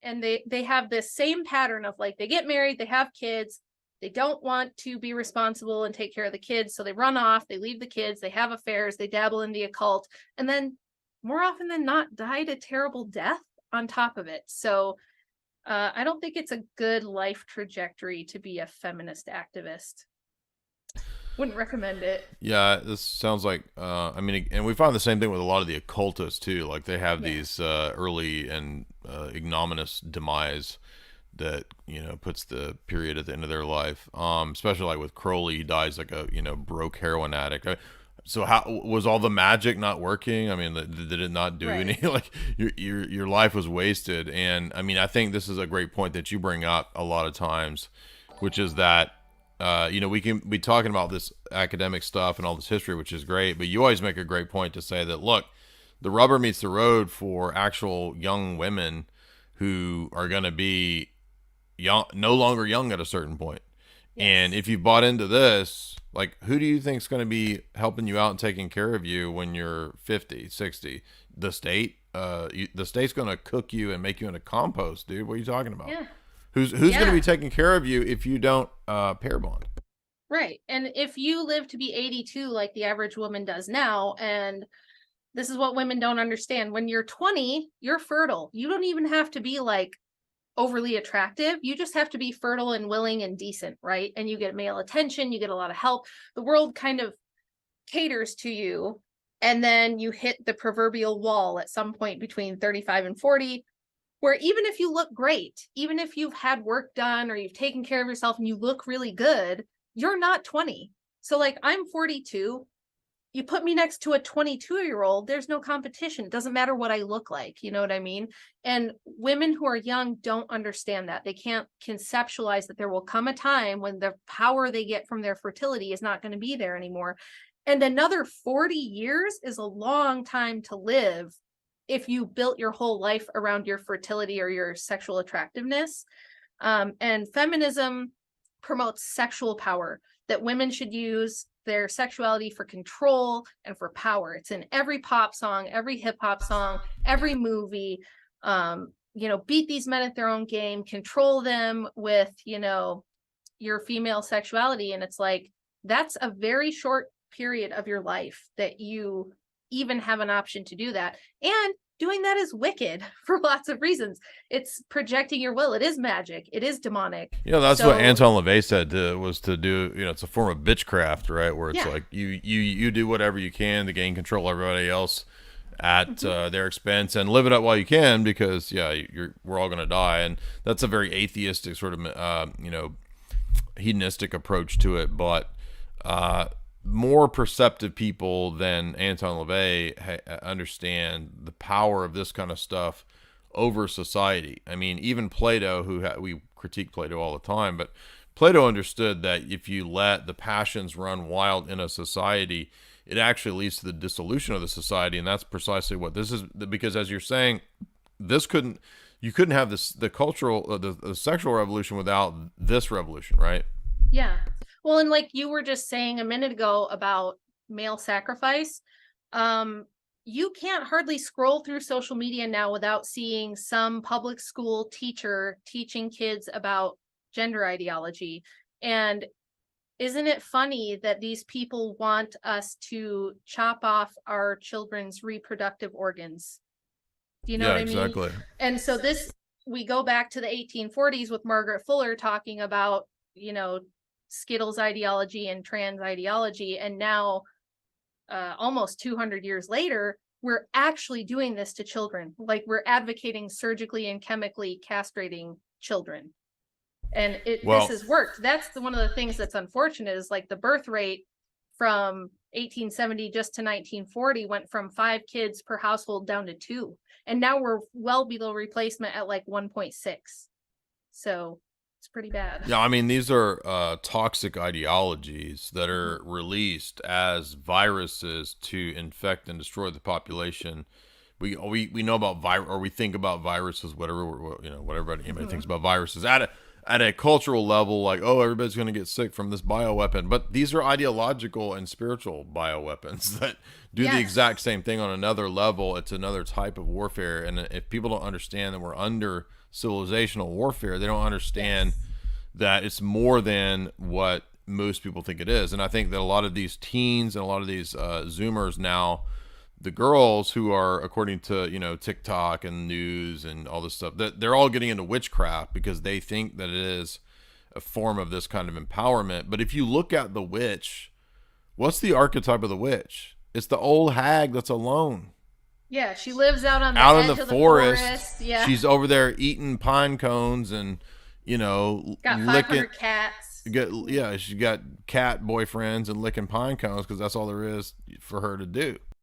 and they have this same pattern of like, they get married, they have kids, they don't want to be responsible and take care of the kids, so they run off, they leave the kids, they have affairs, they dabble in the occult, and then more often than not died a terrible death on top of it. So I don't think it's a good life trajectory to be a feminist activist. Wouldn't recommend it. Yeah, this sounds like, I mean, and we find the same thing with a lot of the occultists too. Like they have these early and ignominious demise that, you know, puts the period at the end of their life. Especially like with Crowley, he dies like a, you know, broke heroin addict. So how was all the magic not working? I mean, did it not do any, like your life was wasted? And I mean, I think this is a great point that you bring up a lot of times, which is that, you know, we can be talking about this academic stuff and all this history, which is great, but you always make a great point to say that, look, the rubber meets the road for actual young women who are going to be young, no longer young at a certain point. Yes. And if you bought into this, like, who do you think is going to be helping you out and taking care of you when you're 50, 60? The state? The state's going to cook you and make you into compost, dude. What are you talking about? Yeah. Who's going to be taking care of you if you don't pair bond? Right. And if you live to be 82 like the average woman does now, and this is what women don't understand, when you're 20, you're fertile. You don't even have to be like overly attractive. You just have to be fertile and willing and decent, right? And you get male attention, you get a lot of help. The world kind of caters to you, and then you hit the proverbial wall at some point between 35 and 40, where even if you look great, even if you've had work done or you've taken care of yourself and you look really good, you're not 20. So like, I'm 42. You put me next to a 22-year-old, there's no competition. It doesn't matter what I look like. You know what I mean? And women who are young don't understand that. They can't conceptualize that there will come a time when the power they get from their fertility is not going to be there anymore. And another 40 years is a long time to live if you built your whole life around your fertility or your sexual attractiveness. And feminism promotes sexual power, that women should use their sexuality for control and for power. It's in every pop song, every hip hop song, every movie. You know, beat these men at their own game, control them with, you know, your female sexuality. And it's like, that's a very short period of your life that you even have an option to do that. And doing that is wicked for lots of reasons. It's projecting your will. It is magic. It is demonic. You know, that's what Anton LaVey said was to do, you know, it's a form of witchcraft, right? Where it's like you do whatever you can to gain control of everybody else at their expense, and live it up while you can, because we're all going to die. And that's a very atheistic sort of, you know, hedonistic approach to it. But, more perceptive people than Anton LaVey understand the power of this kind of stuff over society. I mean, even Plato, we critique Plato all the time, but Plato understood that if you let the passions run wild in a society, it actually leads to the dissolution of the society. And that's precisely what this is, because as you're saying, you couldn't have the cultural, the sexual revolution without this revolution, right? Yeah. Well, and like you were just saying a minute ago about male sacrifice, you can't hardly scroll through social media now without seeing some public school teacher teaching kids about gender ideology. And isn't it funny that these people want us to chop off our children's reproductive organs? Do you know what I mean? Exactly. And so we go back to the 1840s with Margaret Fuller talking about, you know, Skittles ideology and trans ideology, and now almost 200 years later, we're actually doing this to children. Like, we're advocating surgically and chemically castrating children, and this has worked. That's one of the things that's unfortunate, is like the birth rate from 1870 just to 1940 went from 5 kids per household down to 2, and now we're well below replacement at like 1.6. So it's pretty bad. Yeah, I mean, these are toxic ideologies that are released as viruses to infect and destroy the population. We know about or we think about viruses, whatever, you know, whatever anybody thinks about viruses at a cultural level, like, oh, everybody's going to get sick from this bioweapon. But these are ideological and spiritual bioweapons that do the exact same thing on another level. It's another type of warfare. And if people don't understand that we're under civilizational warfare. They don't understand Yes. that it's more than what most people think it is. And I think that a lot of these teens and a lot of these Zoomers now, the girls who are, according to TikTok and news and all this stuff, that they're all getting into witchcraft because they think that it is a form of this kind of empowerment. But if you look at the witch, what's the archetype of the witch? It's the old hag that's alone Yeah, she lives out on the out in edge the of the forest. forest. Yeah. She's over there eating pine cones and Got licking. 500 cats. Yeah, she got cat boyfriends and licking pine cones because that's all there is for her to do.